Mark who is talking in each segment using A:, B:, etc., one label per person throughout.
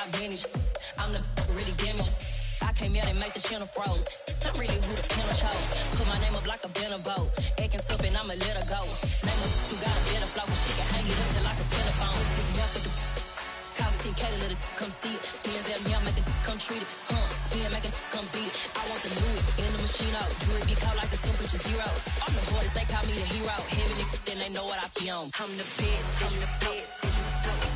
A: my vintage. I'm the really damaged. I came out and make the channel froze. I'm really who the panel chose. Put my name up like a banner boat. Acting tough and I'ma let her go. Name her who got a better flow. She can hang it up till like a telephone. Stick me up with the cost 10K to let it come see it. Hands down, yeah, make it come treat it. Spin, make it come beat it. I want the Louis in the machine out. Jewelry be caught like the temperature zero. I'm the hardest, they call me the hero. Heaven, then they know what I be on. I'm the best, I'm the best, and you know it.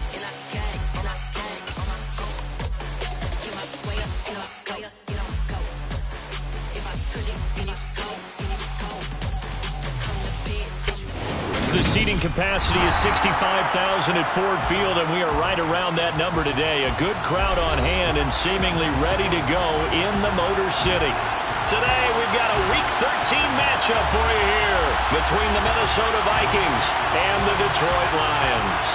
A: And I got it, and I got it on my own. Get my way up, and I go, it don't go. If I touch it, then it's cold, then it's cold. I'm the best, and you know it.
B: The seating capacity is 65,000 at Ford Field, and we are right around that number today. A good crowd on hand and seemingly ready to go in the Motor City. Today, we've got a Week 13 matchup for you here between the Minnesota Vikings and the Detroit Lions.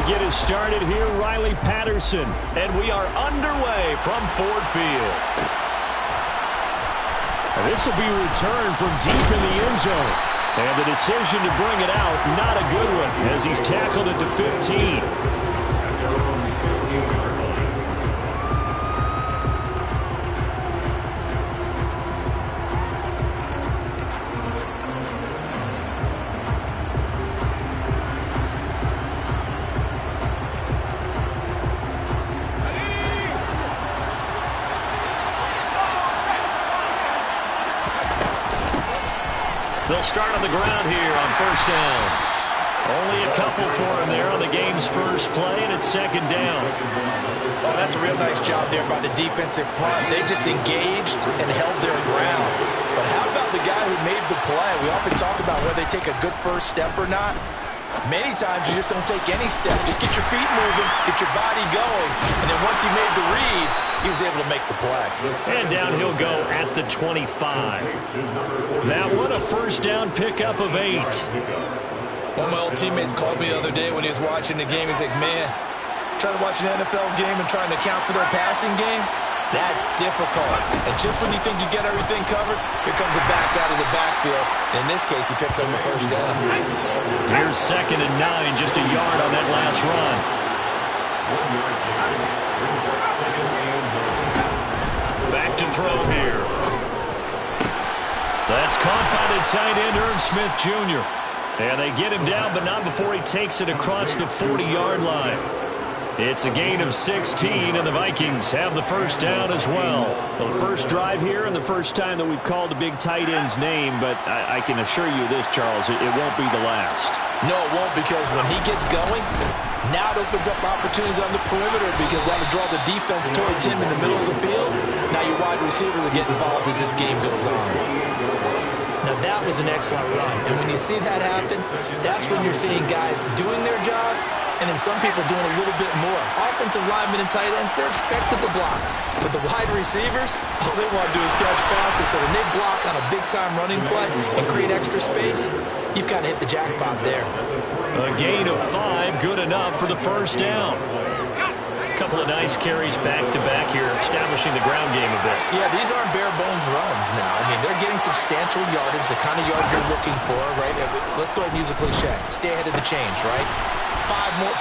B: Get us started here, Riley Patterson, and we are underway from Ford Field.
C: This will be returned from deep in the end zone.
B: And the decision to bring it out, not a good one, as he's tackled it to 15. They'll start on the ground here on first down. Only a couple for him there on the game's first play, and it's second down.
D: Oh, that's a real nice job there by the defensive front. They just engaged and held their ground. But how about the guy who made the play? We often talk about whether they take a good first step or not. Many times you just don't take any step. Just get your feet moving, get your body going, and then once he made the read, he was able to make the play.
B: And down he'll go at the 25. That one a first down pickup of 8.
D: One of my old teammates called me the other day when he was watching the game. He's like, man, trying to watch an NFL game and trying to account for their passing game, that's difficult. And just when you think you get everything covered, here comes a back out of the backfield. And in this case, he picks up a first down.
B: Here's second and 9, just a yard on that last run. Back to throw here. That's caught by the tight end, Irv Smith Jr. And they get him down, but not before he takes it across the 40-yard line. It's a gain of 16, and the Vikings have the first down as well.
C: The first drive here and the first time that we've called a big tight end's name, but I can assure you this, Charles, it won't be the last.
D: No, it won't, because when he gets going, now it opens up opportunities on the perimeter because that'll draw the defense towards him in the middle of the field. Now your wide receivers will get involved as this game goes on. Now that was an excellent run, and when you see that happen, that's when you're seeing guys doing their job and then some people doing a little bit more. Offensive linemen and tight ends, they're expected to block. But the wide receivers, all they want to do is catch passes. So when they block on a big-time running play and create extra space, you've kind of hit the jackpot there.
B: A gain of 5, good enough for the first down. Couple of nice carries back-to-back here, establishing the ground game a bit.
D: Yeah, these aren't bare-bones runs now. I mean, they're getting substantial yardage, the kind of yards you're looking for, right? Let's go ahead and use a cliche. Stay ahead of the change, right?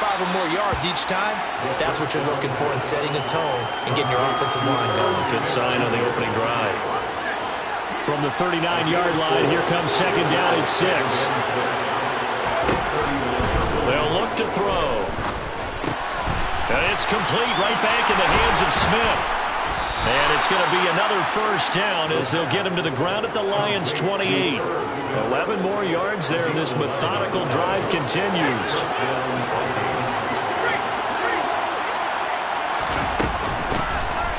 D: Five or more yards each time, that's what you're looking for in setting a tone and getting your offensive line going.
B: Good sign on the opening drive.
C: From the 39-yard line, here comes second down at 6.
B: They'll look to throw. And it's complete right back in the hands of Smith. And it's going to be another first down as they'll get him to the ground at the Lions' 28. 11 more yards there, and this methodical drive continues.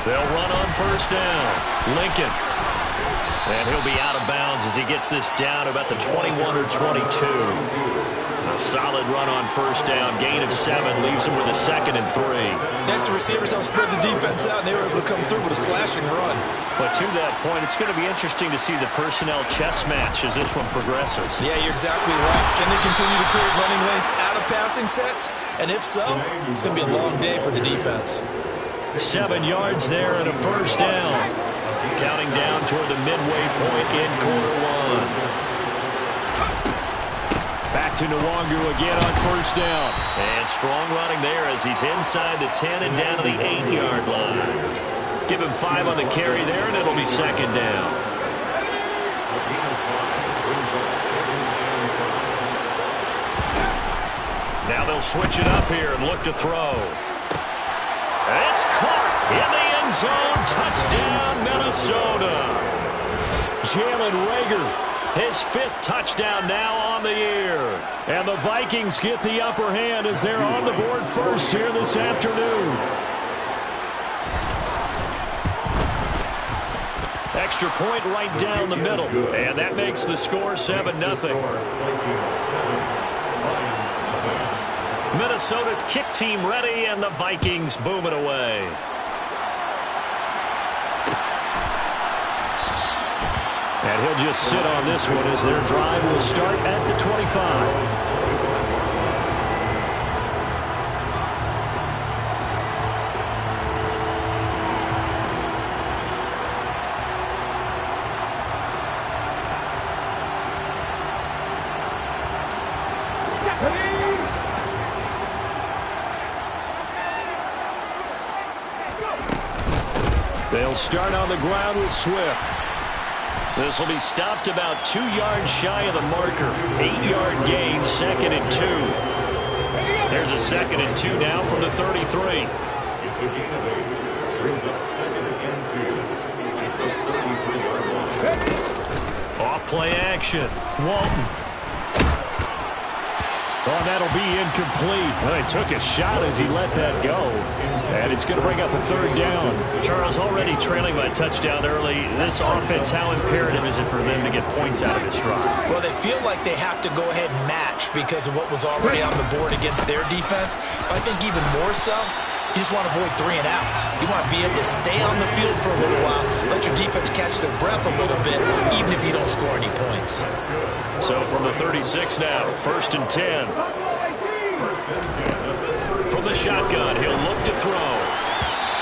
B: They'll run on first down. Lincoln. And he'll be out of bounds as he gets this down about the 21 or 22. A solid run on first down. Gain of 7 leaves him with a second and 3.
D: Next, the receivers help spread the defense out, and they were able to come through with a slashing run.
B: But to that point, it's going to be interesting to see the personnel chess match as this one progresses.
D: Yeah, you're exactly right. Can they continue to create running lanes out of passing sets? And if so, it's going to be a long day for the defense.
B: 7 yards there and a first down. Counting down toward the midway point in quarter one. Back to Nwangu again on first down. And strong running there as he's inside the 10 and down to the 8-yard line. Give him 5 on the carry there, and it'll be second down. Now they'll switch it up here and look to throw. It's caught in the end zone. Touchdown, Minnesota. Jalen Reagor, his 5th touchdown now on the year. And the Vikings get the upper hand as they're on the board first here this afternoon. Extra point right down the middle. And that makes the score 7-0. Minnesota's kick team ready, and the Vikings boom it away. And he'll just sit on this one as their drive will start at the 25. They'll start on the ground with Swift. This will be stopped about 2 yards shy of the marker. 8-yard gain, 2nd and 2. There's a 2nd and 2 now from the 33.
E: It's a gain of 8. Brings up 2nd and 2 at the 33-yard line.
B: Off play action. Walton. Oh, that'll be incomplete. Well, he took a shot as he let that go. And it's going to bring up a 3rd down. Charles, already trailing by touchdown early. This offense, how imperative is it for them to get points out of this drive?
D: Well, they feel like they have to go ahead and match because of what was already on the board against their defense. But I think even more so, you just want to avoid 3 and outs. You want to be able to stay on the field for a little while, let your defense catch their breath a little bit, even if you don't score any points.
B: So from the 36 now, 1st and 10. From the shotgun, he'll look to throw.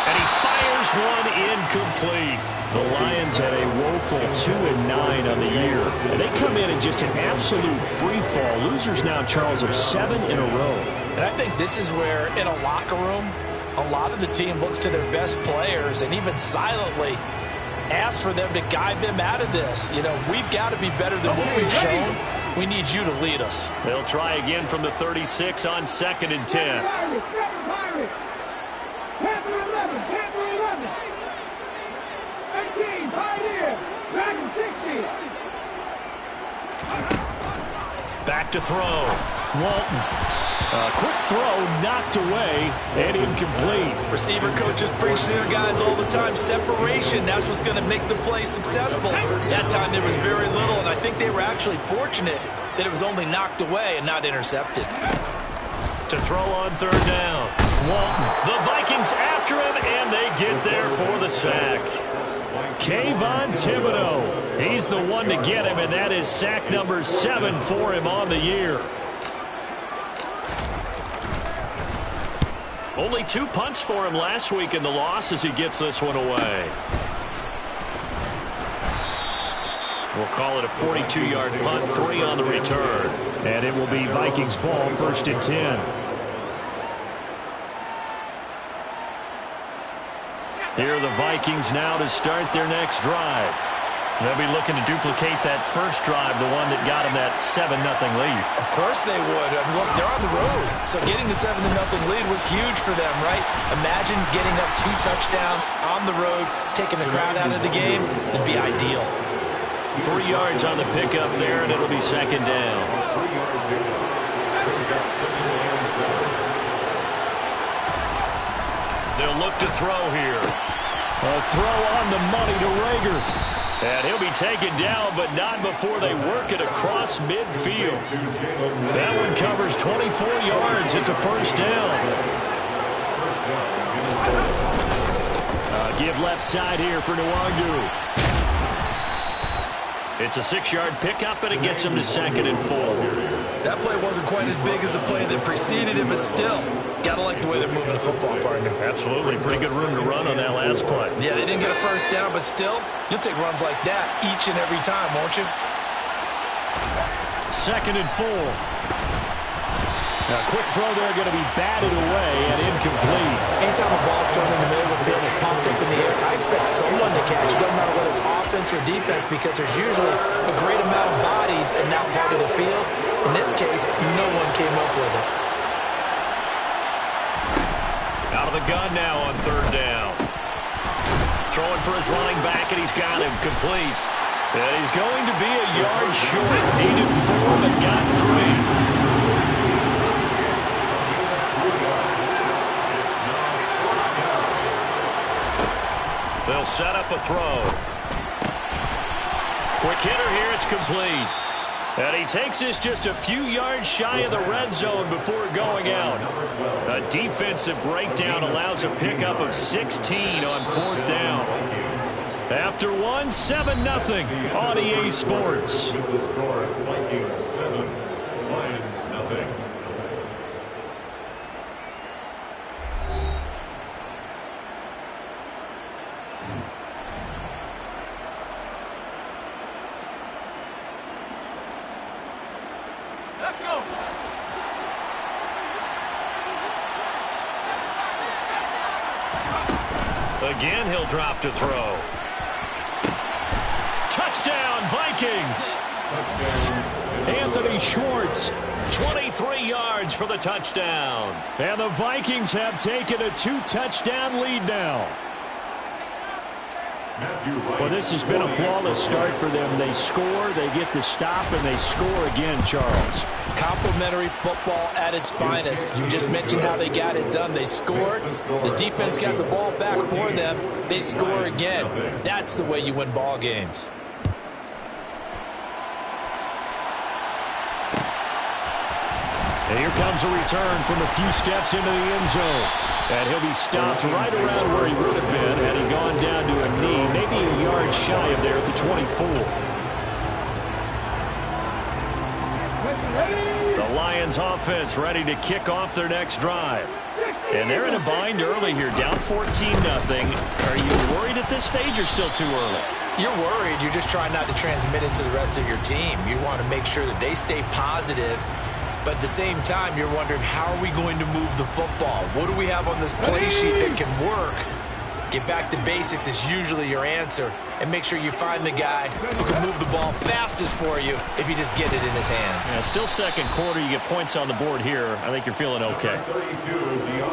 B: And he fires one incomplete. The Lions had a woeful 2-9 on the year. And they come in just an absolute free fall. Losers now, Charles, of 7 in a row.
D: And I think this is where, in a locker room, a lot of the team looks to their best players and even silently asks for them to guide them out of this. You know, we've got to be better than what we've shown. We need you to lead us.
B: They'll try again from the 36 on 2nd and 10. Back to throw. Walton. Quick throw, knocked away, and incomplete.
D: Receiver coaches preach to their guys all the time. Separation, that's what's going to make the play successful. That time there was very little, and I think they were actually fortunate that it was only knocked away and not intercepted.
B: To throw on 3rd down. Walton. The Vikings after him, and they get there for the sack. Kayvon Thibodeaux. He's the one to get him, and that is sack number 7 for him on the year. Only 2 punts for him last week in the loss as he gets this one away. We'll call it a 42-yard punt, 3 on the return. And it will be Vikings ball, 1st and 10. Here are the Vikings now to start their next drive. They'll be looking to duplicate that first drive, the one that got them that 7-0 lead.
D: Of course they would. I mean, look, they're on the road. So getting the 7-0 lead was huge for them, right? Imagine getting up 2 touchdowns on the road, taking the crowd out of the game. It'd be ideal.
B: 3 yards on the pickup there, and it'll be 2nd down. They'll look to throw here. A throw on the money to Reagor. And he'll be taken down, but not before they work it across midfield. That one covers 24 yards. It's a 1st down. Give left side here for Nwangu. It's a 6-yard pickup, and it gets him to 2nd and 4.
D: That play wasn't quite as big as the play that preceded it, but still, gotta like the way they're moving the football, partner.
C: Absolutely. Pretty good room to run on that last play.
D: Yeah, they didn't get a first down, but still, you'll take runs like that each and every time, won't you?
C: 2nd and 4. Now, quick throw there, going to be batted away and incomplete.
D: Anytime a ball's thrown in the middle of the field and is pumped up in the air, I expect someone to catch. It doesn't matter whether it's offense or defense, because there's usually a great amount of bodies in that part of the field. In this case, no one came up with it.
B: Out of the gun now on 3rd down. Throwing for his running back, and he's got him complete. And he's going to be a yard short. Needed 4, but got 3. They'll set up a throw. Quick hitter here, it's complete. And he takes this just a few yards shy of the red zone before going out. A defensive breakdown allows a pickup of 16 on 4th down. After 1, 7-0 on EA Sports.
E: The score, Vikings 7, Lions nothing.
D: Let's go.
B: Again, he'll drop to throw. Touchdown, Vikings!
C: Anthony Schwartz.
B: 23 yards for the touchdown.
C: And the Vikings have taken a 2-touchdown lead now. Well, this has been a flawless start for them. They score, they get the stop, and they score again, Charles.
D: Complimentary football at its finest. You just mentioned how they got it done. They scored. The defense got the ball back for them. They score again. That's the way you win ball games.
C: And here comes a return from a few steps into the end zone. And he'll be stopped right around where he would have been had he gone down to a knee, maybe a yard shy of there at the 24.
B: The Lions offense ready to kick off their next drive. And they're in a bind early here, down 14-0. Are you worried at this stage or still too early?
D: You're worried. You're just trying not to transmit it to the rest of your team. You want to make sure that they stay positive. But at the same time, you're wondering, how are we going to move the football? What do we have on this play sheet that can work? Get back to basics is usually your answer. And make sure you find the guy who can move the ball fastest for you if you just get it in his hands.
B: Yeah, still 2nd quarter. You get points on the board here. I think you're feeling okay.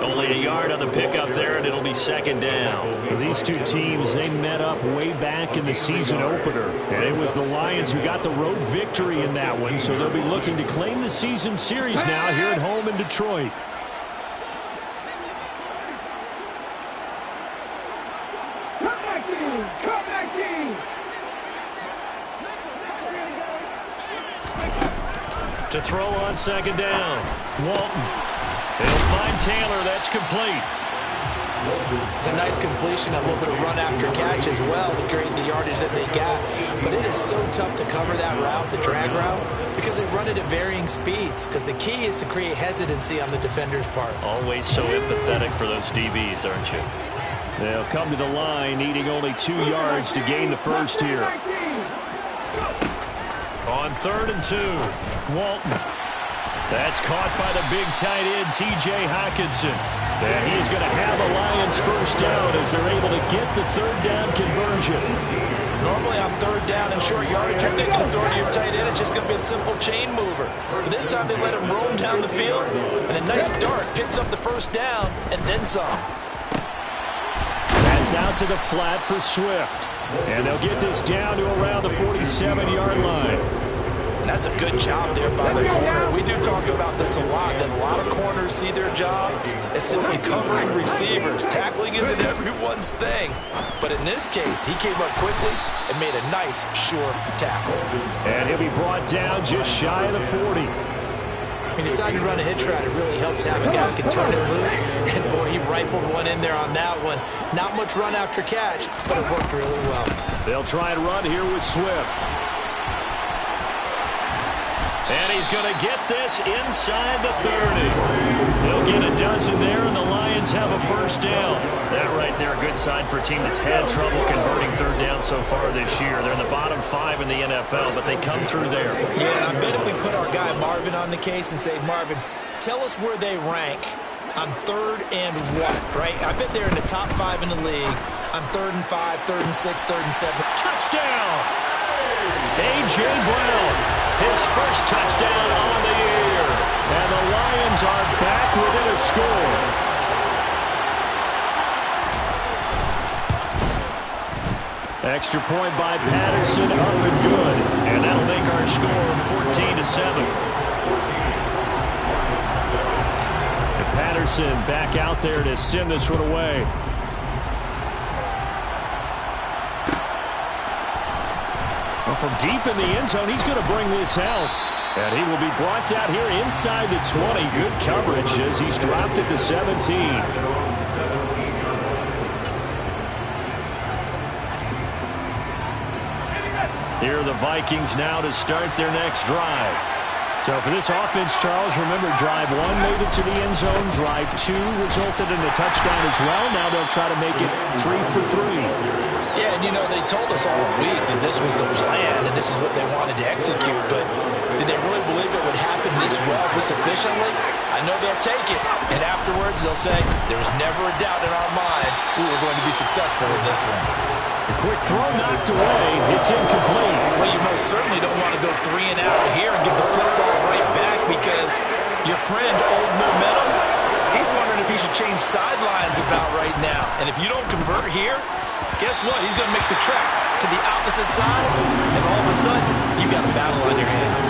B: Only a yard on the pickup there, and it'll be 2nd down.
C: These two teams, they met up way back in the season opener. And it was the Lions who got the road victory in that one, so they'll be looking to claim the season series now here at home in Detroit.
B: To throw on 2nd down. Walton. They'll find Taylor. That's complete.
D: It's a nice completion, a little bit of run after catch as well to create the yardage that they got. But it is so tough to cover that route, the drag route, because they run it at varying speeds. Because the key is to create hesitancy on the defender's part.
B: Always so empathetic for those DBs, aren't you?
C: They'll come to the line, needing only 2 yards to gain the first here.
B: On 3rd and 2, Walton. That's caught by the big tight end, T.J. Hockenson. And he's going to have a Lions first down as they're able to get the 3rd down conversion.
D: Normally on 3rd down and short yardage, you're thinking of throwing to your tight end. It's just going to be a simple chain mover. But this time they let him roam down the field, and a nice dart picks up the first down and then some.
C: That's out to the flat for Swift. And they'll get this down to around the 47-yard line.
D: And that's a good job there by the corner. We do talk about this a lot, that a lot of corners see their job as simply covering receivers. Tackling isn't everyone's thing. But in this case, he came up quickly and made a nice, sure tackle.
C: And he'll be brought down just shy of the 40.
D: He decided to run a hitch route. It really helps to have a guy who can turn it loose. And, boy, he rifled one in there on that one. Not much run after catch, but it worked really well.
C: They'll try and run here with Swift.
B: And he's going to get keep this inside the 30. They'll get a dozen there, and the Lions have a first down. That right there, a good sign for a team that's had trouble converting third down so far this year. They're in the bottom 5 in the NFL, but they come through there.
D: Yeah, and I bet if we put our guy Marvin on the case and say, Marvin, tell us where they rank on 3rd and what, right? I bet they're in the top 5 in the league on 3rd and 5, 3rd and 6, 3rd and 7.
B: Touchdown! A.J. Brown, his first touchdown on the year. And the Lions are back within a score. Extra point by Patterson, up and good. And that'll make our score 14-7. And Patterson back out there to send this one away. Well, from deep in the end zone, he's going to bring this out. And he will be brought down here inside the 20. Good coverage as he's dropped at the 17. Here are the Vikings now to start their next drive. So for this offense, Charles, remember, drive 1 made it to the end zone. Drive 2 resulted in a touchdown as well. Now they'll try to make it 3 for 3.
D: Yeah, and you know, they told us all week that this was the plan and this is what they wanted to execute, but did they really believe it would happen this well, this efficiently? I know they'll take it, and afterwards they'll say, there was never a doubt in our minds we were going to be successful in this one.
B: A quick throw knocked away. It's incomplete.
D: Well, you most certainly don't want to go 3 and out here and give the football right back because your friend, Old Momentum, he's wondering if he should change sidelines about right now. And if you don't convert here, guess what? He's going to make the trek to the opposite side, and all of a sudden, you got a battle on your hands.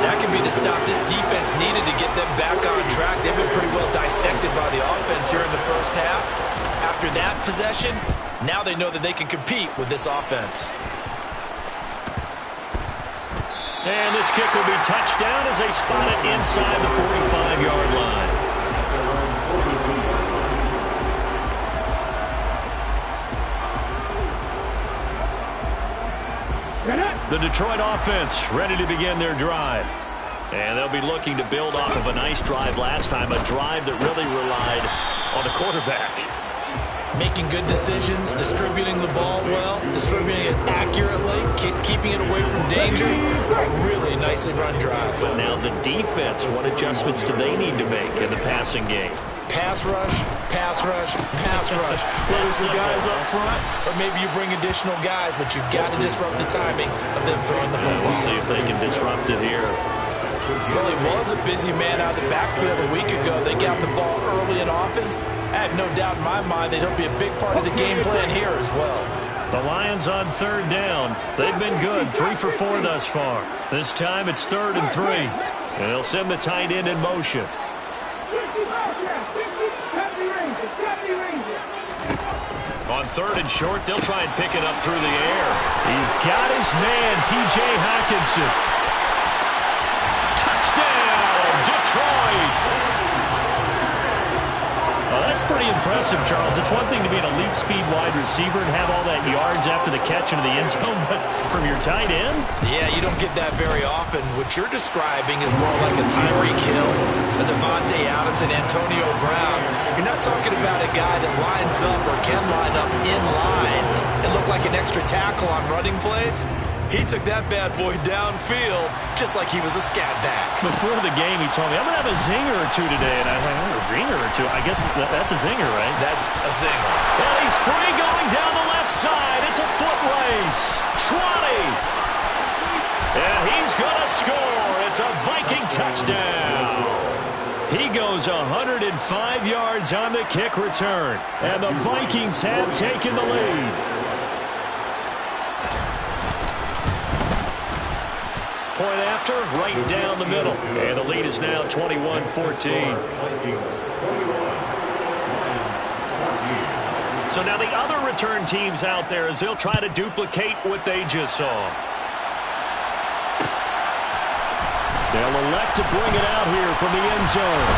D: That could be the stop this defense needed to get them back on track. They've been pretty well dissected by the offense here in the first half. After that possession, now they know that they can compete with this offense.
B: And this kick will be touched down as they spot it inside the 45-yard line. The Detroit offense ready to begin their drive. And they'll be looking to build off of a nice drive last time, a drive that really relied on the quarterback.
D: Making good decisions, distributing the ball well, distributing it accurately, keeping it away from danger. A really nicely run drive.
B: But now the defense, what adjustments do they need to make in the passing game?
D: Pass rush, pass rush, pass rush. Whether it's the guys up front or maybe you bring additional guys, but you've got to disrupt the timing of them throwing the football.
B: We'll see if they can disrupt it here.
D: Well, he was a busy man out of the backfield a week ago. They got the ball early and often. I have no doubt in my mind that he'll be a big part of the game plan here as well.
B: The Lions on 3rd down. They've been good, 3 for 4 thus far. This time it's 3rd and 3. And they'll send the tight end in motion. On 3rd and short, they'll try and pick it up through the air. He's got his man, T.J. Hockenson. Touchdown, Detroit! That's pretty impressive, Charles. It's one thing to be an elite speed wide receiver and have all that yards after the catch into the end zone, but from your tight end?
D: Yeah, you don't get that very often. What you're describing is more like a Tyreek Hill, a Devontae Adams, and Antonio Brown. You're not talking about a guy that lines up or can line up in line and look like an extra tackle on running plays. He took that bad boy downfield just like he was a scat back.
B: Before the game, he told me, I'm going to have a zinger or two today. And I thought, a zinger or two? I guess that's a zinger, right?
D: That's a zinger.
B: And he's free going down the left side. It's a foot race. 20. And he's going to score. It's a Viking touchdown. He goes 105 yards on the kick return. And the Vikings have taken the lead. Point after, right down the middle. And the lead is now 21-14. So now the other return teams out there as they'll try to duplicate what they just saw. They'll elect to bring it out here from the end zone.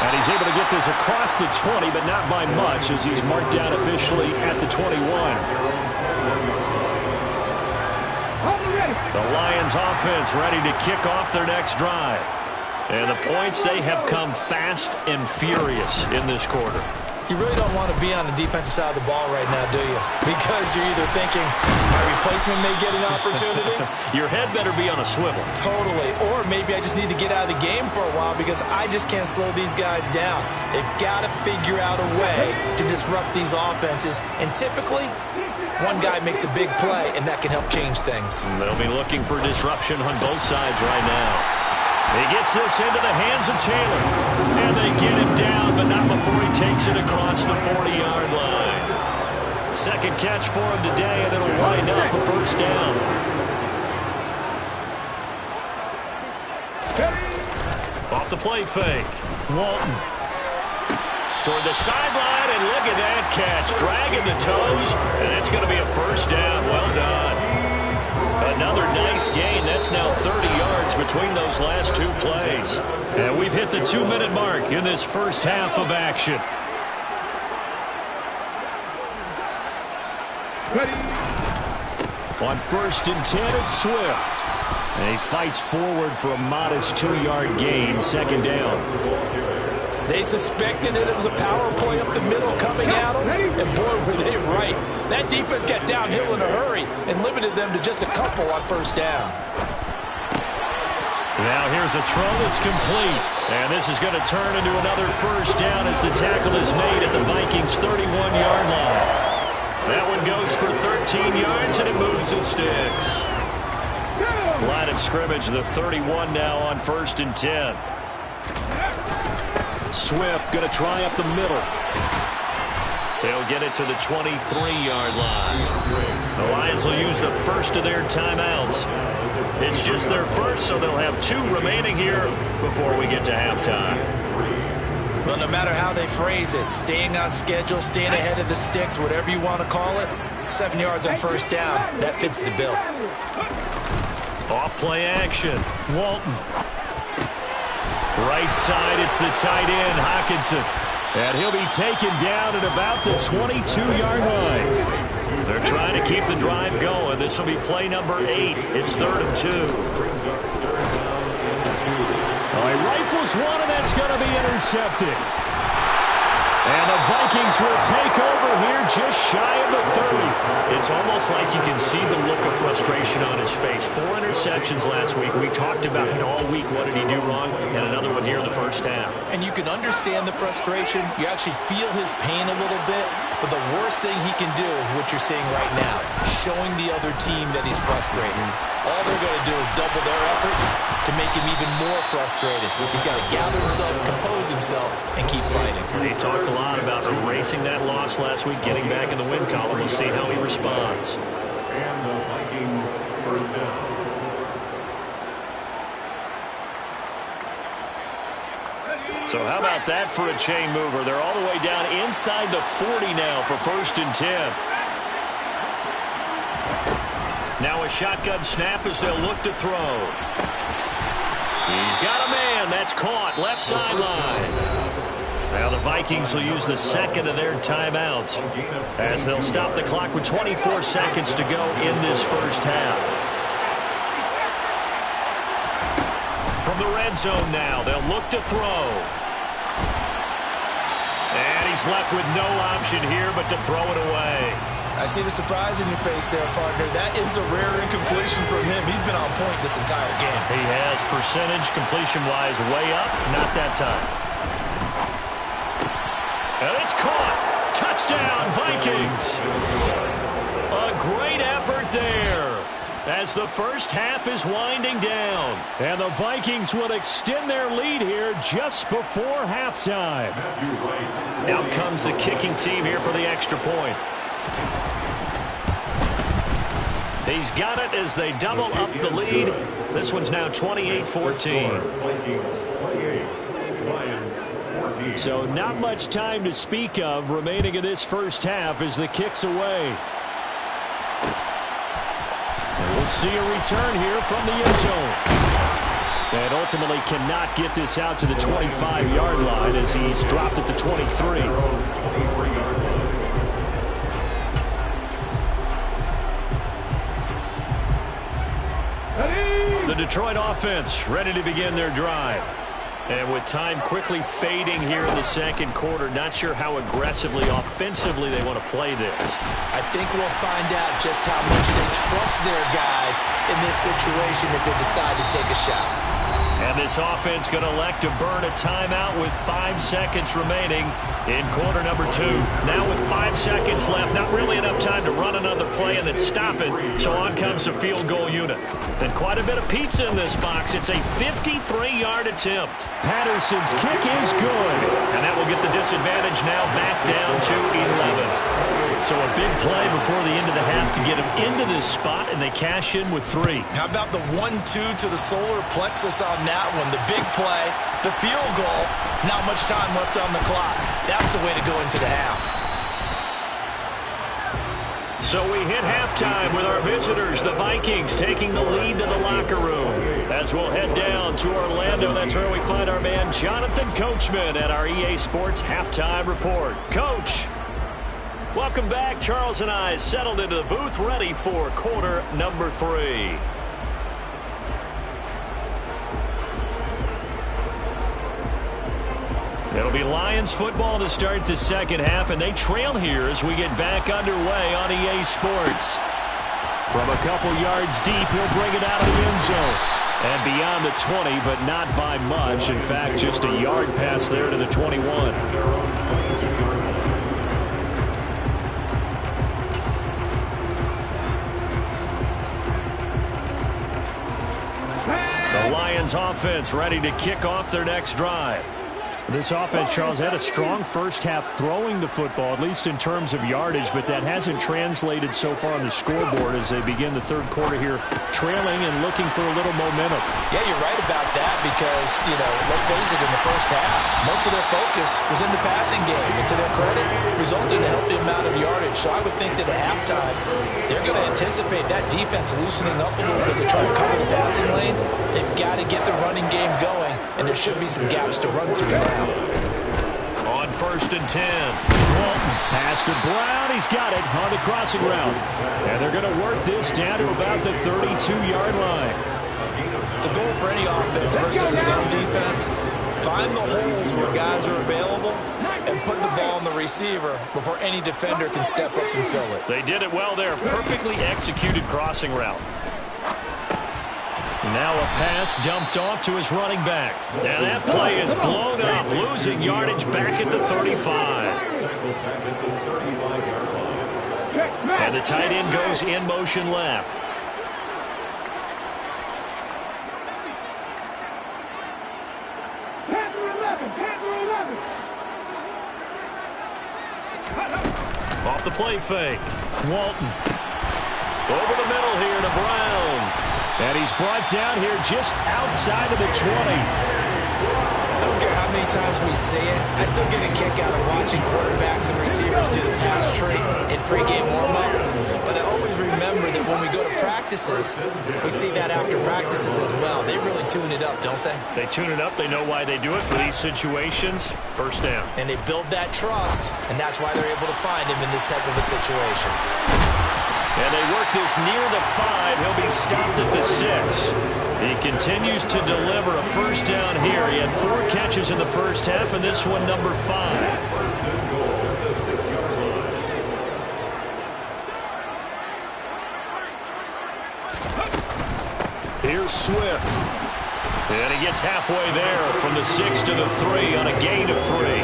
B: And he's able to get this across the 20, but not by much as he's marked down officially at the 21. The Lions offense ready to kick off their next drive. And the points, they have come fast and furious in this quarter.
D: You really don't want to be on the defensive side of the ball right now, do you? Because you're either thinking, my replacement may get an opportunity.
B: Your head better be on a swivel.
D: Totally. Or maybe I just need to get out of the game for a while because I just can't slow these guys down. They've got to figure out a way to disrupt these offenses. And typically, one guy makes a big play, and that can help change things.
B: They'll be looking for disruption on both sides right now. He gets this into the hands of Taylor. And they get him down, but not before he takes it across the 40-yard line. Second catch for him today, and it'll wind up a first down. Off the play fake. Walton. Toward the sideline, and look at that catch. Dragging the toes, and it's going to be a first down. Well done. Another nice gain. That's now 30 yards between those last two plays. And we've hit the 2-minute mark in this first half of action.
C: Ready.
B: On 1st and 10, it's Swift. And he fights forward for a modest 2-yard gain, second down.
D: They suspected that it was a power play up the middle coming at them, and boy, were they right. That defense got downhill in a hurry and limited them to just a couple on first down.
B: Now here's a throw that's complete, and this is going to turn into another first down as the tackle is made at the Vikings' 31-yard line. That one goes for 13 yards, and it moves the sticks. Line of scrimmage, the 31 now on 1st and 10. Swift going to try up the middle. They'll get it to the 23-yard line. The Lions will use the first of their timeouts. It's just their first, so they'll have 2 remaining here before we get to halftime.
D: Well, no matter how they phrase it, staying on schedule, staying ahead of the sticks, whatever you want to call it, 7 yards on first down, that fits the bill.
B: Off play action. Walton. Right side, it's the tight end, Hockenson. And he'll be taken down at about the 22-yard line. They're trying to keep the drive going. This will be play number 8. It's 3rd and 2. He rifles one, and that's going to be intercepted. And the Vikings will take over here just shy of the 30. It's almost like you can see the look of frustration on his face. 4 interceptions last week. We talked about it all week. What did he do wrong? And another one here in the first half.
D: And you can understand the frustration. You actually feel his pain a little bit. But the worst thing he can do is what you're seeing right now, showing the other team that he's frustrated. All they're going to do is double their efforts to make him even more frustrated. He's got to gather himself, compose himself, and keep fighting.
B: They talked a lot about erasing that loss last week, getting back in the win column. We'll see how he responds.
E: And the Vikings first down.
B: So how about that for a chain mover? They're all the way down inside the 40 now for 1st and 10. Now a shotgun snap as they'll look to throw. He's got a man. That's caught. Left sideline. Now the Vikings will use the second of their timeouts as they'll stop the clock with 24 seconds to go in this first half. From the red zone now, they'll look to throw. And he's left with no option here but to throw it away.
D: I see the surprise in your face there, partner. That is a rare incompletion from him. He's been on point this entire game.
B: He has percentage completion-wise way up. Not that time. And it's caught. Touchdown, Vikings. A great effort there as the first half is winding down. And the Vikings will extend their lead here just before halftime. Out comes the kicking team here for the extra point. He's got it as they double up the lead. This one's now 28-14. So not much time to speak of remaining in this first half as the kick's away. And we'll see a return here from the end zone. And ultimately cannot get this out to the 25-yard line as he's dropped at the 23. The Detroit offense ready to begin their drive. And with time quickly fading here in the second quarter, not sure how aggressively, offensively they want to play this.
D: I think we'll find out just how much they trust their guys in this situation if they decide to take a shot.
B: And this offense going to elect to burn a timeout with 5 seconds remaining in quarter number 2. Now with 5 seconds left, not really enough time to run another play and then stop it. So on comes the field goal unit. And quite a bit of pizza in this box. It's a 53-yard attempt. Patterson's kick is good. And that will get the disadvantage now back down to 11. So a big play before the end of the half to get them into this spot, and they cash in with 3.
D: How about the 1-2 to the solar plexus on that one? The big play, the field goal, not much time left on the clock. That's the way to go into the half.
B: So we hit halftime with our visitors, the Vikings, taking the lead to the locker room. As we'll head down to Orlando, that's where we find our man Jonathan Coachman at our EA Sports Halftime Report. Coach, welcome back. Charles and I settled into the booth ready for quarter number 3. It'll be Lions football to start the second half, and they trail here as we get back underway on EA Sports. From a couple yards deep, he'll bring it out of the end zone. And beyond the 20, but not by much. In fact, just a yard pass there to the 21. The Lions offense ready to kick off their next drive. This offense, Charles, had a strong first half throwing the football, at least in terms of yardage, but that hasn't translated so far on the scoreboard as they begin the third quarter here, trailing and looking for a little momentum.
D: Yeah, you're right about that because, let's face it, in the first half, most of their focus was in the passing game. And to their credit, resulted in a healthy amount of yardage. So I would think that at halftime, they're going to anticipate that defense loosening up a little bit to try to cover the passing lanes. They've got to get the running game going, and there should be some gaps to run through now.
B: On 1st and 10, Walton pass to Brown. He's got it on the crossing route. And they're going to work this down to about the 32-yard line.
D: The goal for any offense versus his own defense, find the holes where guys are available and put the ball on the receiver before any defender can step up and fill it.
B: They did it well there. Perfectly executed crossing route. Now a pass dumped off to his running back. And that play is blown up, losing yardage back at the 35. And the tight end goes in motion left. Off the play fake. Walton. Over the middle here to Brown. And he's brought down here just outside of the 20.
D: I don't care how many times we see it. I still get a kick out of watching quarterbacks and receivers do the pass tree in pregame warm-up. But I always remember that when we go to practices, we see that after practices as well. They really tune it up, don't they?
B: They tune it up. They know why they do it for these situations. First down.
D: And they build that trust, and that's why they're able to find him in this type of a situation.
B: And they work this near the 5. He'll be stopped at the 6. He continues to deliver a first down here. He had 4 catches in the first half, and this one number 5. Here's Swift. And he gets halfway there from the 6 to the 3 on a gain of 3.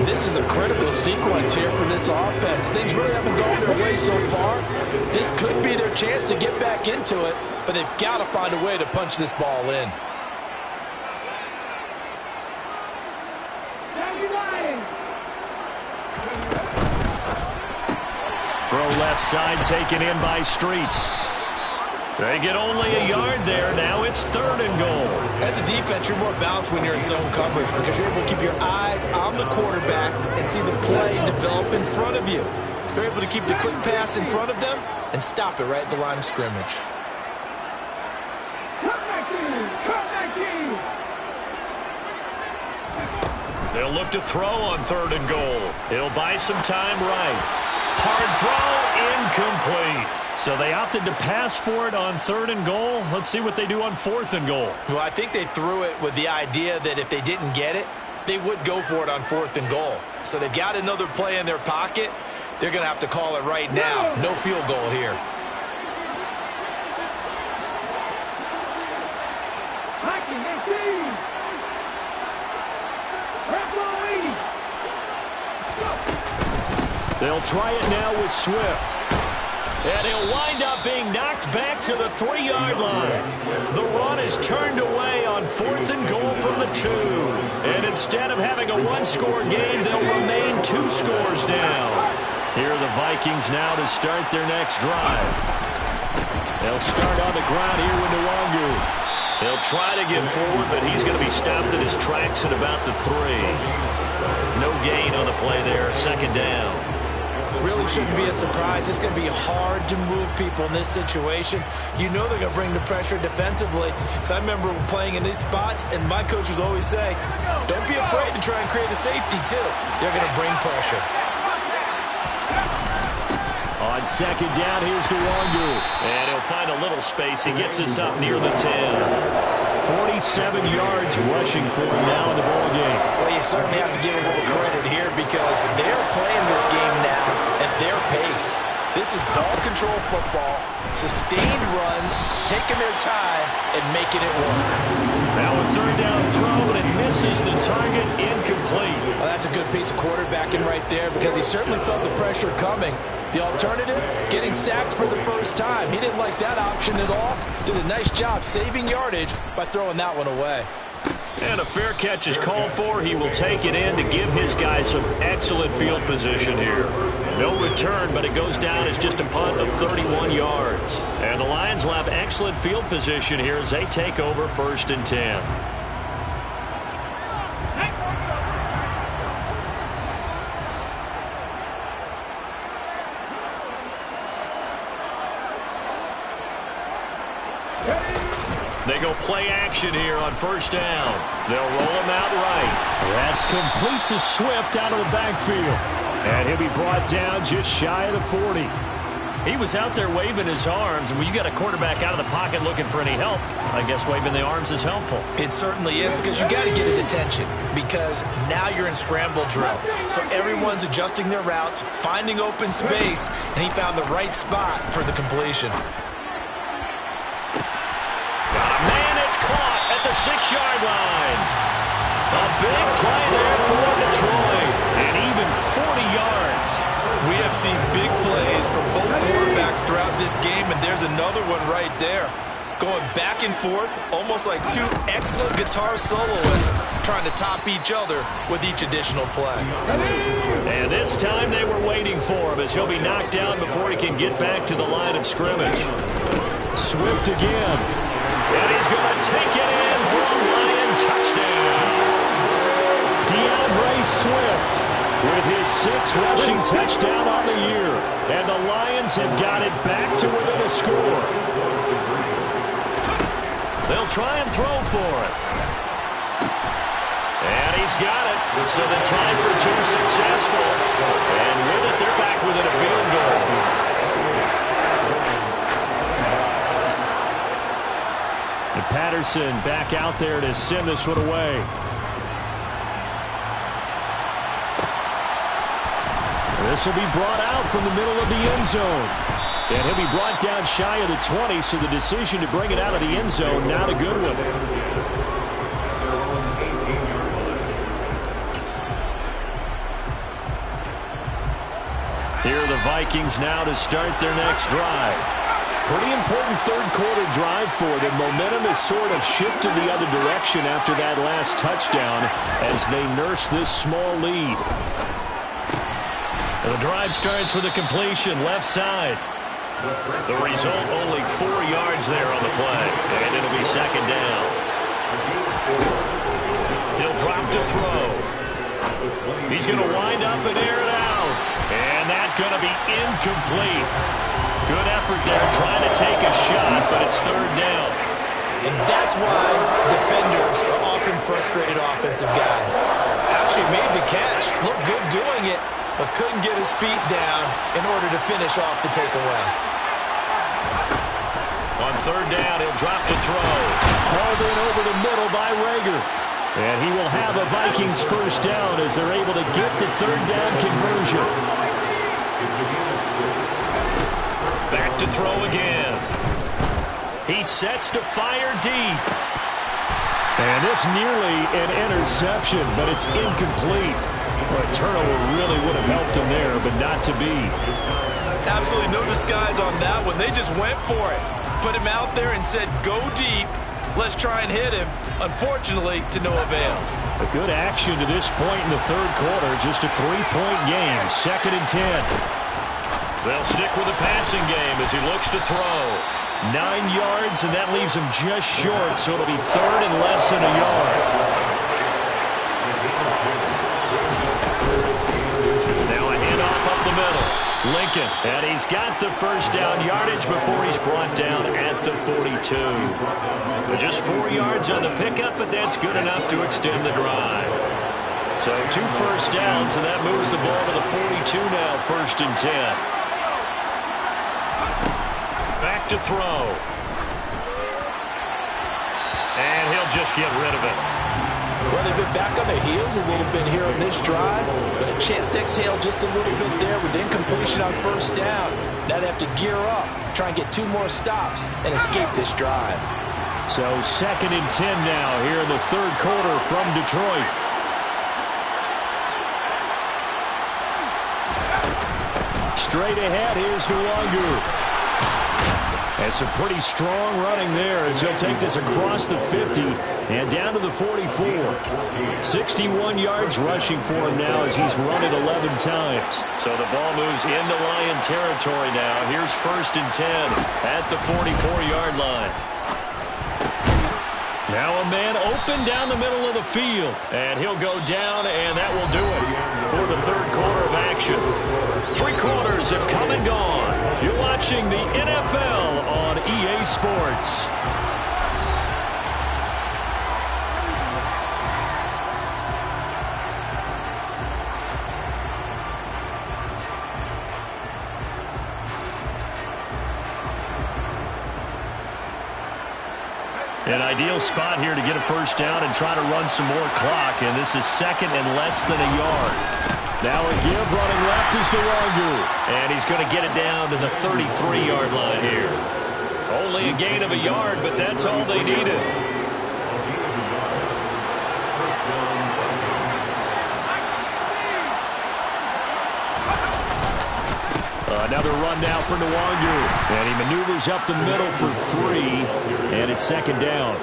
D: This is a critical sequence here for this offense. Things really haven't gone their way so far. This could be their chance to get back into it, but they've got to find a way to punch this ball in.
B: Throw left side taken in by Streets. They get only a yard there. Now it's 3rd and goal.
D: As a defense, you're more balanced when you're in zone coverage because you're able to keep your eyes on the quarterback and see the play develop in front of you. You're able to keep the quick pass in front of them and stop it right at the line of scrimmage.
B: They'll look to throw on 3rd and goal. He'll buy some time right. Hard throw, incomplete. So they opted to pass for it on 3rd and goal. Let's see what they do on 4th and goal.
D: Well, I think they threw it with the idea that if they didn't get it, they would go for it on 4th and goal. So they've got another play in their pocket. They're going to have to call it right now. No field goal here.
B: They'll try it now with Swift. And he'll wind up being knocked back to the 3-yard line. The run is turned away on 4th and goal from the 2. And instead of having a one-score game, they'll remain 2 scores down. Here are the Vikings now to start their next drive. They'll start on the ground here with Nwangu. He'll try to get forward, but he's going to be stopped in his tracks at about the 3. No gain on the play there, 2nd down.
D: Really shouldn't be a surprise. It's going to be hard to move people in this situation. You know they're going to bring the pressure defensively. Because I remember playing in these spots, and my coach was always saying, don't be afraid to try and create a safety, too. They're going to bring pressure.
B: On 2nd down, here's Nwangu. And he'll find a little space. He gets us up near the 10. 47 yards rushing for him now in the ballgame.
D: Well, you certainly have to give a little credit here because they're playing this game now at their pace. This is ball control football, sustained runs, taking their time, and making it work.
B: Now a 3rd down throw, and it misses the target, incomplete.
D: Well, that's a good piece of quarterbacking right there because he certainly felt the pressure coming. The alternative, getting sacked for the first time. He didn't like that option at all. Did a nice job saving yardage by throwing that one away.
B: And a fair catch is called for. He will take it in to give his guys some excellent field position here. No return, but it goes down as just a punt of 31 yards. And the Lions will have excellent field position here as they take over 1st and 10. They go play action here on 1st down. They'll roll him out right. That's complete to Swift out of the backfield. And he'll be brought down just shy of the 40. He was out there waving his arms, and when you got a quarterback out of the pocket looking for any help, I guess waving the arms is helpful.
D: It certainly is because you got to get his attention because now you're in scramble drill. So everyone's adjusting their routes, finding open space, and he found the right spot for the completion.
B: Caught at the 6-yard line. A big play there for Detroit. And even 40 yards.
D: We have seen big plays from both quarterbacks throughout this game, and there's another one right there. Going back and forth, almost like 2 excellent guitar soloists trying to top each other with each additional play.
B: And this time they were waiting for him as he'll be knocked down before he can get back to the line of scrimmage. Swift again. And he's going to take it in for a Lion touchdown. DeAndre Swift with his 6th rushing touchdown on the year. And the Lions have got it back to within a score. They'll try and throw for it. And he's got it. So the try for 2 successful. And with it, they're back within a field goal. And Patterson back out there to send this one away. This will be brought out from the middle of the end zone. And he'll be brought down shy of the 20, so the decision to bring it out of the end zone, not a good one. Here are the Vikings now to start their next drive. Pretty important 3rd quarter drive for them. Momentum has sort of shifted the other direction after that last touchdown as they nurse this small lead. And the drive starts with a completion left side. The result, only 4 yards there on the play. And it'll be 2nd down. He'll drop to throw. He's going to wind up and air it out. And that's going to be incomplete. Good effort there trying to take a shot, but it's 3rd down.
D: And that's why defenders are often frustrated offensive guys. Actually made the catch, looked good doing it, but couldn't get his feet down in order to finish off the takeaway.
B: On third down, he'll drop the throw. Hauled in over the middle by Reagor. And he will have a Vikings first down as they're able to get the third down conversion. Back to throw again. He sets to fire deep. And it's nearly an interception, but it's incomplete. Well, a turnover really would have helped him there, but not to be.
D: Absolutely no disguise on that one. They just went for it. Put him out there and said, go deep. Let's try and hit him. Unfortunately, to no avail.
B: A good action to this point in the third quarter. Just a 3-point game. 2nd and 10. They'll stick with the passing game as he looks to throw. 9 yards, and that leaves him just short, so it'll be 3rd and less than a yard. Now a handoff up the middle. Lincoln, and he's got the first down yardage before he's brought down at the 42. Just 4 yards on the pickup, but that's good enough to extend the drive. So 2 first downs, and that moves the ball to the 42 now, 1st and 10. Back to throw. And he'll just get rid of it.
D: Well, they've been back on their heels a little bit here on this drive, but a chance to exhale just a little bit there with incompletion on first down. Now they have to gear up, try and get 2 more stops, and escape this drive.
B: So 2nd and 10 now here in the third quarter from Detroit. Straight ahead, here's Nwangwu. And some pretty strong running there as he'll take this across the 50 and down to the 44. 61 yards rushing for him now as he's run it 11 times. So the ball moves into Lion territory now. Here's 1st and 10 at the 44-yard line. Now a man open down the middle of the field. And he'll go down, and that will do it for the third quarter of action. 3 quarters have come and gone. You're watching the NFL on EA Sports. An ideal spot here to get a first down and try to run some more clock, and this is 2nd and less than a yard. Now a give running left is Nwangwu, and he's going to get it down to the 33-yard line here. Only a gain of a yard, but that's all they needed. Another run now for Nwangwu, and he maneuvers up the middle for 3, and it's 2nd down.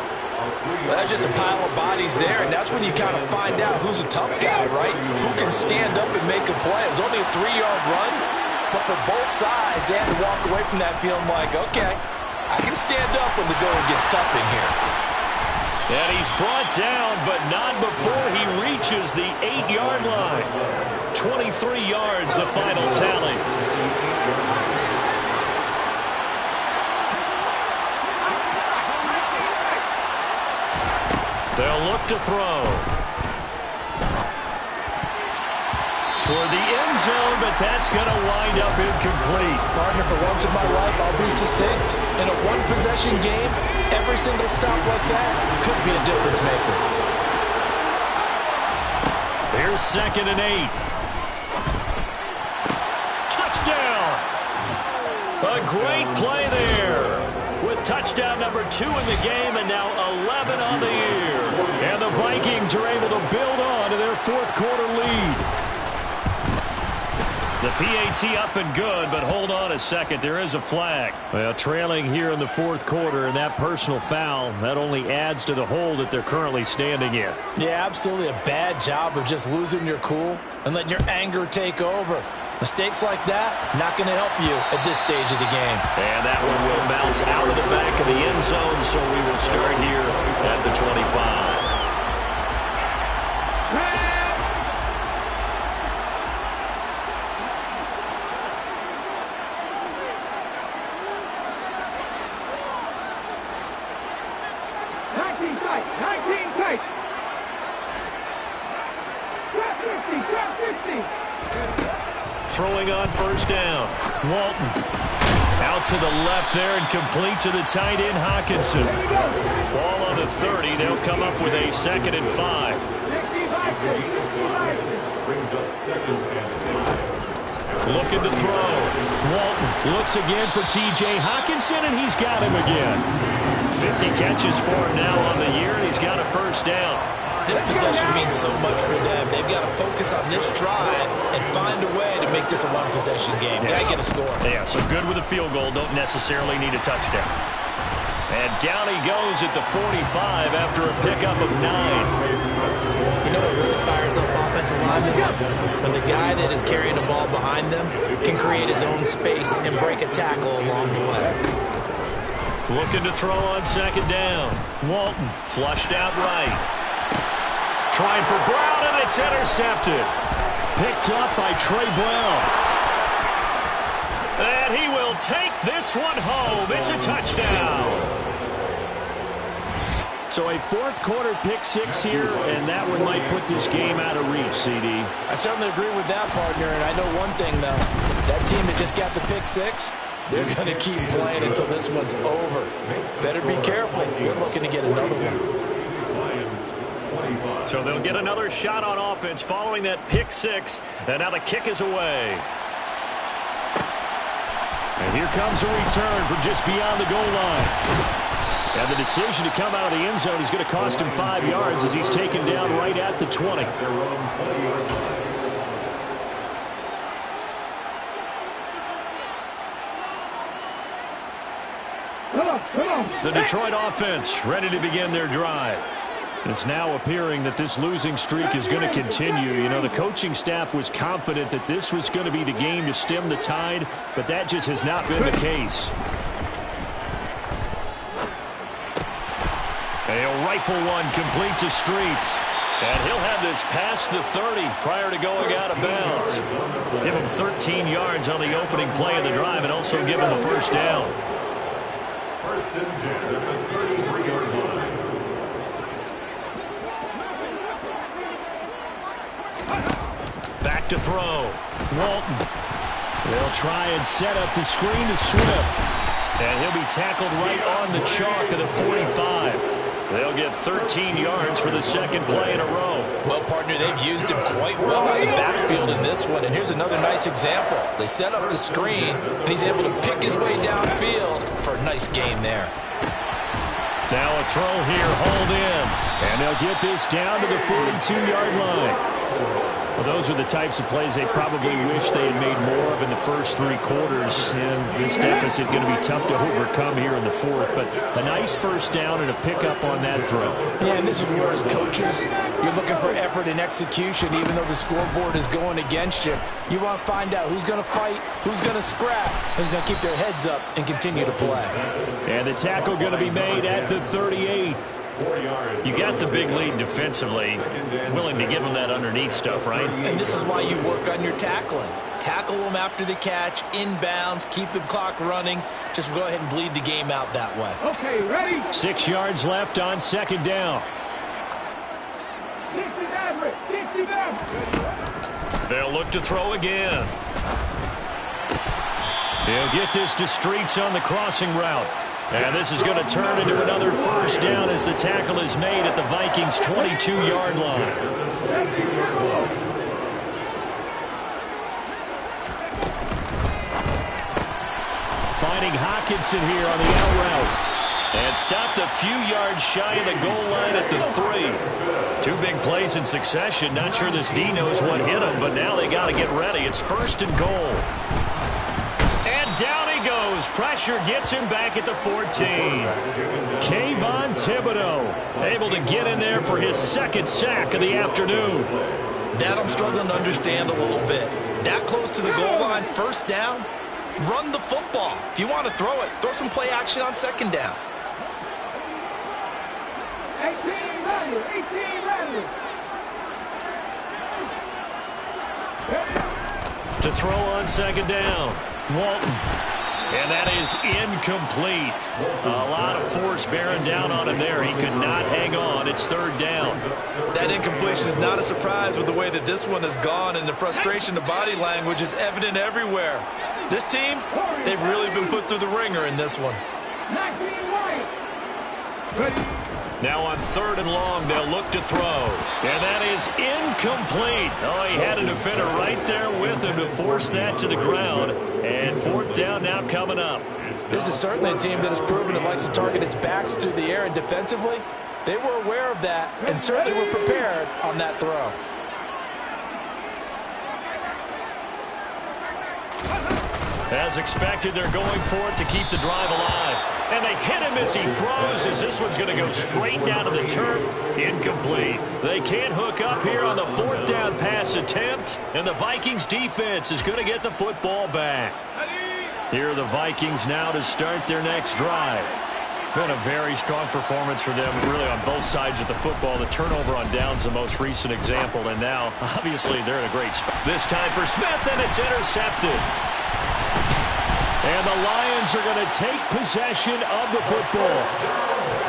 D: Well, that's just a pile of bodies there, and that's when you kind of find out who's a tough guy, right? Who can stand up and make a play. It was only a 3-yard run, but for both sides, they had to walk away from that feeling like, okay, I can stand up when the going gets tough in here.
B: And he's brought down, but not before he reaches the 8-yard line. 23 yards, the final tally. They'll look to throw. Toward the end zone, but that's going to wind up incomplete.
D: Partner, for once in my life, I'll be succinct. In a one-possession game, every single stop like that could be a difference maker.
B: Here's 2nd and 8. Touchdown! A great play there. With touchdown number 2 in the game and now 11 on the year. And the Vikings are able to build on to their 4th quarter lead. The PAT up and good, but hold on a second. There is a flag. Well, trailing here in the 4th quarter, and that personal foul, that only adds to the hole that they're currently standing in.
D: Yeah, absolutely a bad job of just losing your cool and letting your anger take over. Mistakes like that, not going to help you at this stage of the game.
B: And that one will bounce out of the back of the end zone, so we will start here at the 25. Throwing on first down. Walton. Out to the left there and complete to the tight end, Hockenson. Ball on the 30. They'll come up with a 2nd and 5.
E: Brings up 2nd and 5.
B: Looking to throw. Walton looks again for T.J. Hockenson, and he's got him again. 50 catches for him now on the year, and he's got a first down.
D: This possession means so much for them. They've got to focus on this drive and find a way to make this a one-possession game. Yes. Got to get a score.
B: Yeah, so good with a field goal. Don't necessarily need a touchdown. And down he goes at the 45 after a pickup of 9.
D: You know what really fires up offensive linemen? When the guy that is carrying the ball behind them can create his own space and break a tackle along the way.
B: Looking to throw on 2nd down. Walton flushed out right. Trying for Brown, and it's intercepted. Picked up by Trey Brown. And he will take this one home. It's a touchdown. So a 4th quarter pick 6 here, and that one might put this game out of reach, CD.
D: I certainly agree with that, partner, and I know one thing, though. That team that just got the pick 6, they're going to keep playing until this one's over. Better be careful. They're looking to get another one.
B: So they'll get another shot on offense following that pick 6. And now the kick is away. And here comes a return from just beyond the goal line. And the decision to come out of the end zone is going to cost him 5 yards as he's taken down right at the 20. The Detroit offense ready to begin their drive. It's now appearing that this losing streak is going to continue. You know, the coaching staff was confident that this was going to be the game to stem the tide, but that just has not been the case. And he'll rifle one complete to Streets. And he'll have this past the 30 prior to going out of bounds. Give him 13 yards on the opening play of the drive and also give him the first down.
E: 1st and 10 at the 33-yard line.
B: Back to throw. Walton. They'll try and set up the screen to Swift. And he'll be tackled right on the chalk of the 45. They'll get 13 yards for the 2nd play in a row.
D: Well, partner, they've used him quite well out of the backfield in this one. And here's another nice example. They set up the screen, and he's able to pick his way downfield for a nice gain there.
B: Now a throw here, hauled in. And they'll get this down to the 42-yard line. Well, those are the types of plays they probably wish they had made more of in the first 3 quarters. And this deficit going to be tough to overcome here in the 4th. But a nice first down and a pickup on that throw.
D: Yeah, and this is where as coaches, you're looking for effort and execution, even though the scoreboard is going against you. You want to find out who's going to fight, who's going to scrap, who's going to keep their heads up and continue to play.
B: And the tackle going to be made at the 38. You got the big lead defensively, willing to give them that underneath stuff, right?
D: And this is why you work on your tackling. Tackle them after the catch, inbounds, keep the clock running. Just go ahead and bleed the game out that way.
F: Okay, ready?
B: 6 yards left on 2nd down.
F: 60
B: They'll look to throw again. He'll get this to Streets on the crossing route. And this is going to turn into another first down as the tackle is made at the Vikings' 22-yard line. Finding Hockenson here on the out route. And stopped a few yards shy of the goal line at the 3. 2 big plays in succession. Not sure this D knows what hit him, but now they got to get ready. It's 1st and goal. And down he goes. Pressure gets him back at the 14. Kayvon Thibodeaux able to get in there for his 2nd sack of the afternoon.
D: That I'm struggling to understand a little bit. That close to the goal line, first down, run the football. If you want to throw it, throw some play action on 2nd down.
F: 18 ready.
B: To throw on 2nd down. Walton. And that is incomplete. A lot of force bearing down on him there. He could not hang on. It's 3rd down.
D: That incompletion is not a surprise with the way that this one has gone, and the frustration, the body language is evident everywhere. This team, they've really been put through the ringer in this one.
F: 19 White. Ready.
B: Now on 3rd and long, they'll look to throw. And that is incomplete. Oh, he had a defender right there with him to force that to the ground. And 4th down now coming up.
D: This is certainly a team that has proven it likes to target its backs through the air, and defensively, they were aware of that and certainly were prepared on that throw.
B: As expected, they're going for it to keep the drive alive. And they hit him as he throws, as this one's going to go straight down to the turf. Incomplete. They can't hook up here on the 4th down pass attempt. And the Vikings defense is going to get the football back. Here are the Vikings now to start their next drive. Been a very strong performance for them, really, on both sides of the football. The turnover on downs, the most recent example. And now, obviously, they're in a great spot. This time for Smith, and it's intercepted. And the Lions are going to take possession of the football.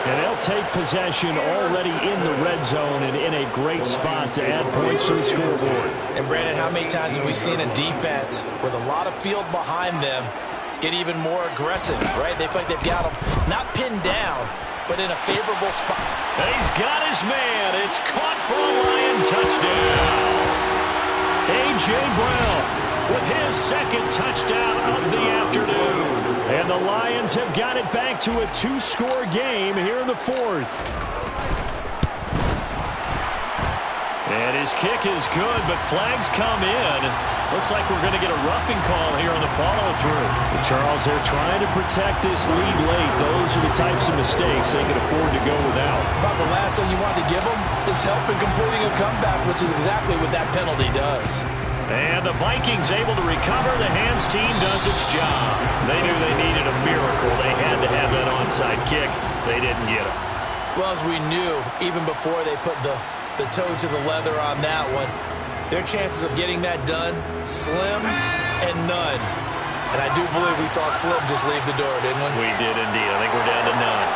B: And they'll take possession already in the red zone and in a great spot to add points to the scoreboard.
D: And, Brandon, how many times have we seen a defense with a lot of field behind them get even more aggressive, right? They feel like they've got them not pinned down, but in a favorable spot.
B: And he's got his man. It's caught for a Lion touchdown. A.J. Brown with his 2nd touchdown of the afternoon. And the Lions have got it back to a 2-score game here in the 4th. And his kick is good, but flags come in. Looks like we're going to get a roughing call here on the follow-through. Charles, they're trying to protect this lead late. Those are the types of mistakes they can afford to go without.
D: About the last thing you want to give them is help in completing a comeback, which is exactly what that penalty does.
B: And the Vikings able to recover. The hands team does its job. They knew they needed a miracle. They had to have that onside kick. They didn't get it.
D: Well, as we knew, even before they put the toe to the leather on that one, their chances of getting that done, slim and none. And I do believe we saw Slim just leave the door, didn't we?
B: We did indeed. I think we're down to none.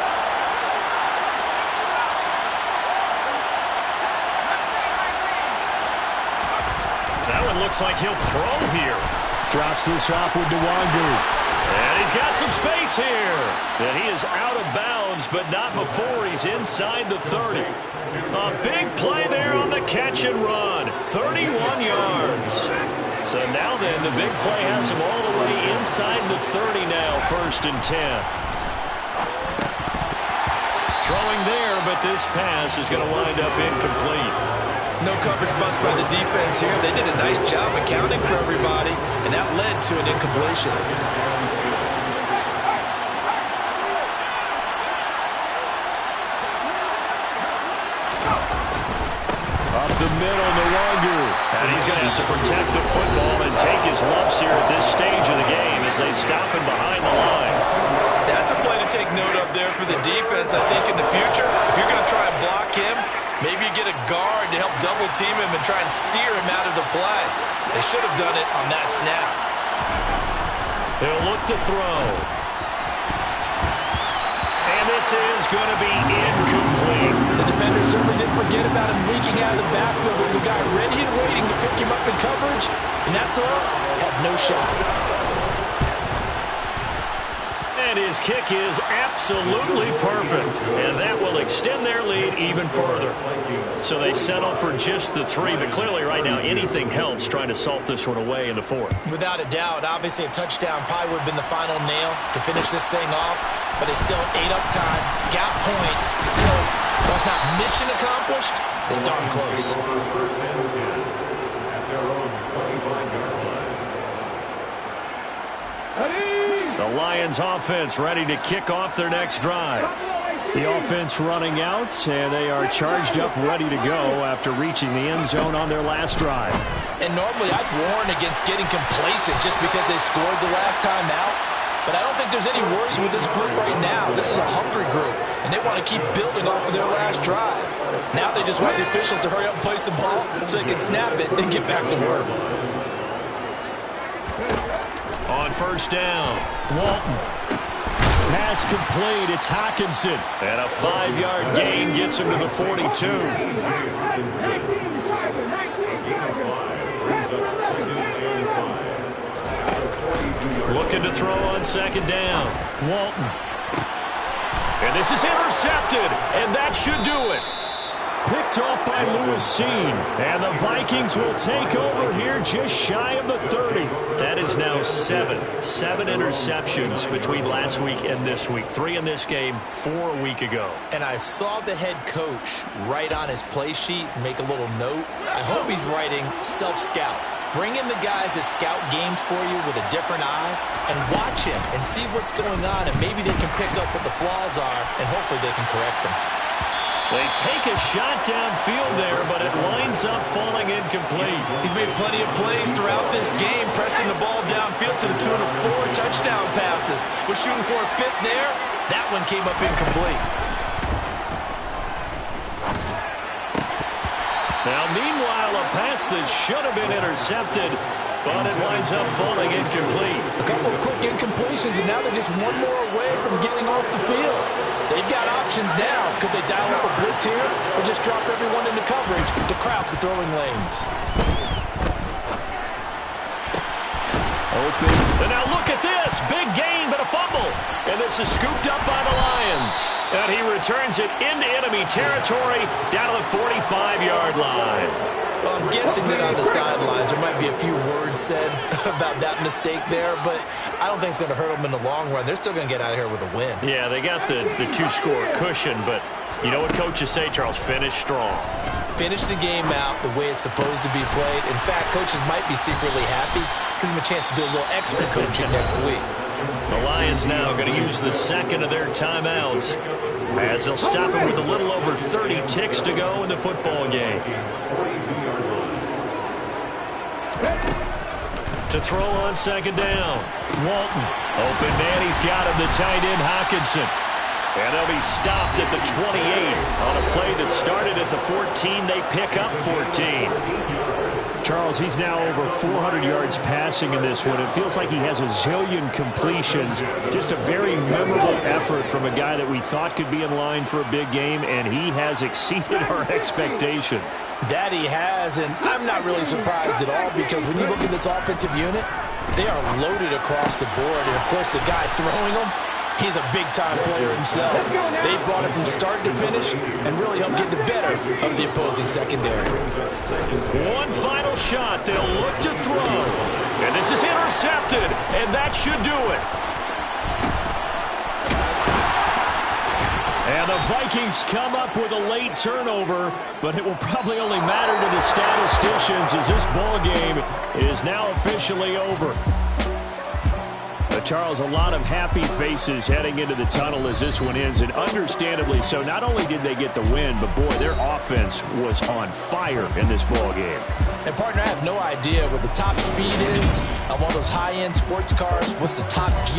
B: That one looks like he'll throw here. Drops this off with Nwangu. And he's got some space here. And he is out of bounds, but not before he's inside the 30. A big play there on the catch and run. 31 yards. So now then, the big play has him all the way inside the 30 now, 1st and 10. Throwing there, but this pass is going to wind up incomplete.
D: No coverage bust by the defense here. They did a nice job accounting for everybody, and that led to an incompletion.
B: Up the middle, Nwangu. And he's going to have to protect the football and take his lumps here at this stage of the game as they stop him behind the line.
D: That's a play to take note of there for the defense. I think in the future, if you're going to try and block him, maybe you get a guard to help double team him and try and steer him out of the play. They should have done it on that snap.
B: He'll look to throw. And this is going to be incomplete.
D: The defender certainly didn't forget about him leaking out of the backfield. There was a guy ready and waiting to pick him up in coverage, and that throw had no shot.
B: And his kick is absolutely perfect. And that will extend their lead even further. So they settle for just the 3. But clearly right now anything helps trying to salt this one away in the 4th.
D: Without a doubt, obviously a touchdown probably would have been the final nail to finish this thing off. But it's still 8 up time, got points. So while it's not mission accomplished, it's darn close.
E: First and 10 at their own 25-yard line.
B: The Lions offense ready to kick off their next drive. The offense running out, and they are charged up, ready to go after reaching the end zone on their last drive.
D: And normally I'd warn against getting complacent just because they scored the last time out. But I don't think there's any worries with this group right now. This is a hungry group, and they want to keep building off of their last drive. Now they just want the officials to hurry up and place the ball so they can snap it and get back to work.
B: On 1st down, Walton. Pass complete. It's Hockenson. And a 5-yard gain gets him to the 42.
E: Brings up 2nd and 5.
B: Looking to throw on second down. Walton. And this is intercepted, and that should do it. Picked off by Lewis Cine. And the Vikings will take over here just shy of the 30. That is now 7 interceptions between last week and this week. 3 in this game, 4 a week ago.
D: And I saw the head coach write on his play sheet, make a little note. I hope he's writing self-scout. Bring in the guys that scout games for you with a different eye and watch him and see what's going on, and maybe they can pick up what the flaws are, and hopefully they can correct them.
B: They take a shot downfield there, but it winds up falling incomplete.
D: He's made plenty of plays throughout this game, pressing the ball downfield to the tune of 4 touchdown passes. Was shooting for a 5th there. That one came up incomplete.
B: Now, meanwhile, a pass that should have been intercepted, but it winds up falling incomplete.
D: A couple of quick incompletions, and now they're just one more away from getting off the field. They've got options now. Could they dial up a blitz here or just drop everyone into coverage to crowd the throwing lanes?
B: Open. And now look at this. Big gain, but a fumble. And this is scooped up by the Lions. And he returns it into enemy territory down to the 45-yard line.
D: Well, I'm guessing that on the sidelines there might be a few words said about that mistake there, but I don't think it's going to hurt them in the long run. They're still going to get out of here with a win.
B: Yeah, they got the 2-score cushion, but you know what coaches say, Charles? Finish strong.
D: Finish the game out the way it's supposed to be played. In fact, coaches might be secretly happy. Gives them a chance to do a little extra coaching next week.
B: The Lions now going to use the second of their timeouts as they'll stop him with a little over 30 ticks to go in the football game. To throw on second down. Walton. Open man. He's got him. The tight end, Hockenson. And they'll be stopped at the 28 on a play that started at the 14. They pick up 14. Charles, he's now over 400 yards passing in this one. It feels like he has a zillion completions. Just a very memorable effort from a guy that we thought could be in line for a big game, and he has exceeded our expectations.
D: That he has, and I'm not really surprised at all, because when you look at this offensive unit, they are loaded across the board. And, of course, the guy throwing them, he's a big-time player himself. They brought it from start to finish and really helped get the better of the opposing secondary.
B: One final shot. They'll look to throw. And this is intercepted, and that should do it. And the Vikings come up with a late turnover, but it will probably only matter to the statisticians as this ball game is now officially over. Charles, a lot of happy faces heading into the tunnel as this one ends, and understandably so. Not only did they get the win, but, boy, their offense was on fire in this ball game.
D: And, partner, I have no idea what the top speed is on one of those high-end sports cars. What's the top gear